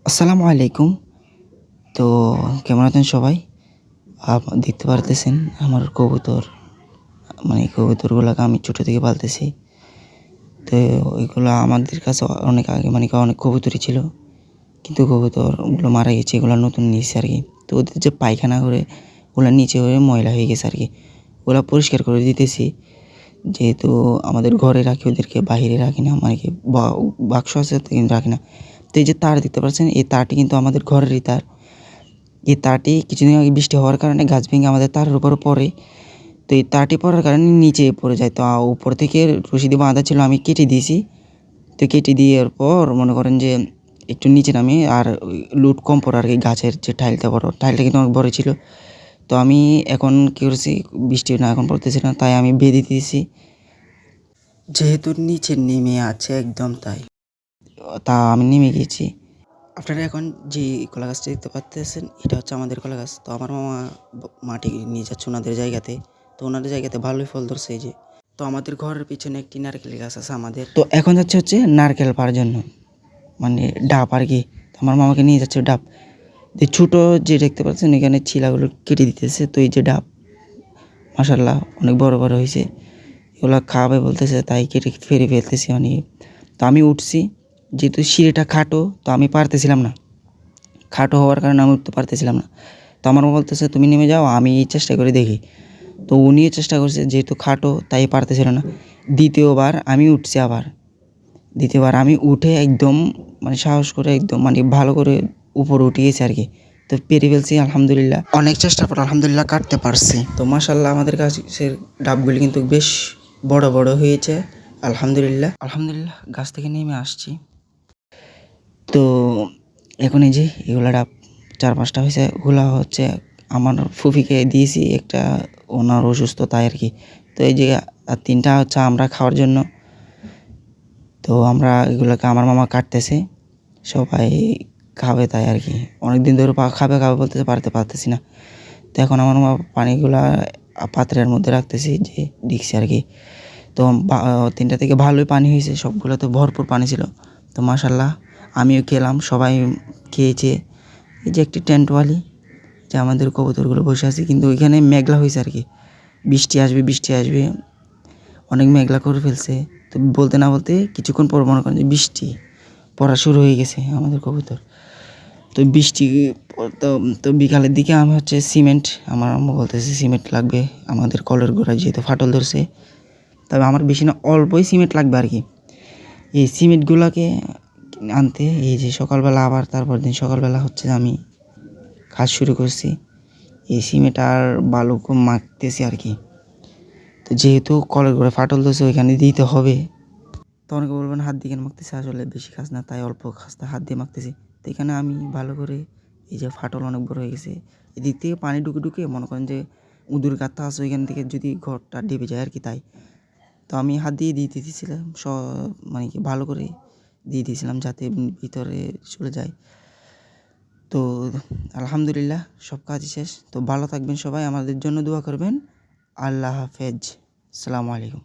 আসসালামু আলাইকুম। তো কেমন আছেন সবাই? দেখতে পারতেছেন আমার কবুতর, মানে কবুতরগুলাকে আমি ছোটো থেকে পালতেছি। তো এগুলো আমাদের কাছে অনেক আগে মানে অনেক কবুতরই ছিল। কিন্তু কবুতরগুলো মারা গেছে, এগুলো নতুন নিয়েছি আরকি। তো ওদের যে পায়খানা করে ওগুলা নিচে হয়ে ময়লা হয়ে গেছে আরকি। ওগুলা পরিষ্কার করে দিতেছি। যেহেতু আমাদের ঘরে রাখি, ওদেরকে বাহিরে রাখি না, মানে কি বাক্স আছে কিন্তু রাখি না। তো এই যে তার দেখতে পাচ্ছেন, এই তারটি কিন্তু আমাদের ঘরেরই তার। এই তারটি কিছুদিন আগে বৃষ্টি হওয়ার কারণে গাছ ভেঙে আমাদের তারের উপরে পড়ে। তো এই তারটি পড়ার কারণে নিচে পড়ে যায়। তো উপর থেকে রশি দিয়ে বাঁধা ছিল, আমি কেটে দিয়েছি। তো কেটে দেওয়ার পর মনে করেন যে একটু নিচে নামি আর লোড কম পড়ে আর কি। গাছের যে টাইলটা বড়, টাইলটা কিন্তু অনেক বড় ছিল। তো আমি এখন কী করছি, বৃষ্টি না এখন পড়তেছে না, তাই আমি বেঁধে দিয়েছি। যেহেতু নিচে নেমে আছে একদম, তাই আমি নেমে গিয়েছি। আপনারা এখন যে কলা গাছটা দেখতে পাচ্ছেন, এটা হচ্ছে আমাদের কলা গাছ। তো আমার মামা মাটি নিয়ে যাচ্ছে ওনাদের জায়গাতে। তো ওনাদের জায়গাতে ভালোই ফল ধরছে এই যে। তো আমাদের ঘরের পিছনে একটি নারকেল গাছ আছে আমাদের। তো এখন হচ্ছে নারকেল পাড়ার জন্য, মানে ডাব আর কি। আমার মামাকে নিয়ে যাচ্ছে ডাব। যে ছোটো যে দেখতে পাচ্ছেন এখানে ছিলাগুলো কেটে দিতেছে। তো এই যে ডাব মাশাল্লাহ অনেক বড় বড় হয়েছে, এগুলো খাবে বলতেছে, তাই কেটে ফেলে ফেলতেছি অনেক। তো আমি উঠছি, যেহেতু সিঁড়িটা খাটো তো আমি পারতেছিলাম না, খাটো হওয়ার কারণে আমি উঠতে পারতেছিলাম না। তো আমার মা বলতেছে তুমি নেমে যাও, আমি চেষ্টা করে দেখি। তো উনিও চেষ্টা করছে, যেহেতু খাটো তাই পারতেছিল না। দ্বিতীয়বার আমি উঠছি আবার, দ্বিতীয়বার আমি উঠে একদম মানে সাহস করে একদম মানে ভালো করে উপরে উঠে গেছি আর কি। তো পেরে ফেলছি আলহামদুলিল্লাহ, অনেক চেষ্টার পর আলহামদুলিল্লাহ কাটতে পারছি। তো মাশাল্লাহ আমাদের গাছের ডাবগুলি কিন্তু বেশ বড় বড় হয়েছে আলহামদুলিল্লাহ। আলহামদুলিল্লাহ গাছ থেকে নেমে আসছি। তো এখন এই যে এগুলা ডাব 4-5টা হয়েছে, ওগুলা হচ্ছে আমার ফুফিকে দিয়েছি একটা, ওনার অসুস্থ তাই আর কি। তো এই যে আর 3টা হচ্ছে আমরা খাওয়ার জন্য। তো আমরা এগুলোকে আমার মামা কাটতেছে, সবাই খাবে তাই আর কি। অনেক দিন ধরে খাবে খাবে বলতেছে, পারতেছি না। তো এখন আমার মামা পানিগুলা পাত্রের মধ্যে রাখতেছি, যে দেখছি আর কি। তো 3টা থেকে ভালোই পানি হয়েছে, সবগুলোতে ভরপুর পানি ছিল। তো মাশাল্লাহ আমিও খেলাম, সবাই খেয়েছে। এই যে একটি টেন্টওয়ালি, যে আমাদের কবুতরগুলো বসে আছে, কিন্তু ওইখানে মেঘলা হয়েছে আর কি। বৃষ্টি আসবে বৃষ্টি আসবে, অনেক মেঘলা করে ফেলছে। তো বলতে না বলতে কিছুক্ষণ পর মনে করেন যে বৃষ্টি পড়া শুরু হয়ে গেছে আমাদের কবুতর। তো বৃষ্টি তো তো বিকালের দিকে আমি হচ্ছে সিমেন্ট, আমার আম্মু বলতেছে সিমেন্ট লাগবে আমাদের কলের গোড়ায়, যেহেতু ফাটল ধরছে। তবে আমার বেশি না, অল্পই সিমেন্ট লাগবে আর কি। এই সিমেন্টগুলোকে আনতে এই যে সকালবেলা, আবার তারপর দিন সকালবেলা হচ্ছে আমি কাজ শুরু করছি। এই সিমেন্ট আর বালু মাখতেছি আর কি। তো যেহেতু কলের গোড়ায় ফাটল ধরছে ওইখানে দিতে হবে। তো অনেকে বলবেন হাত দিয়ে কেন মাখতেছি, আসলে বেশি কাজ না তাই অল্প কাজটা হাত দিয়ে মাখতেছি। তো এখানে আমি ভালো করে, এই যে ফাটল অনেক বড় হয়ে গেছে, এদিক থেকে পানি ঢুকে ঢুকে মনে করেন যে উদুর গাঁথা আছে, ওইখান থেকে যদি ঘরটা ডেবে যায় আর কি, তাই। তো আমি হাত দিয়ে দিয়েছিলাম মানে কি ভালো করে দিয়ে দিয়েছিলাম যাতে ভিতরে চলে যায়। তো আলহামদুলিল্লাহ সব কাজই শেষ। তো ভালো থাকবেন সবাই, আমাদের জন্য দোয়া করবেন। আল্লাহ হাফেজ, আসসালামু আলাইকুম।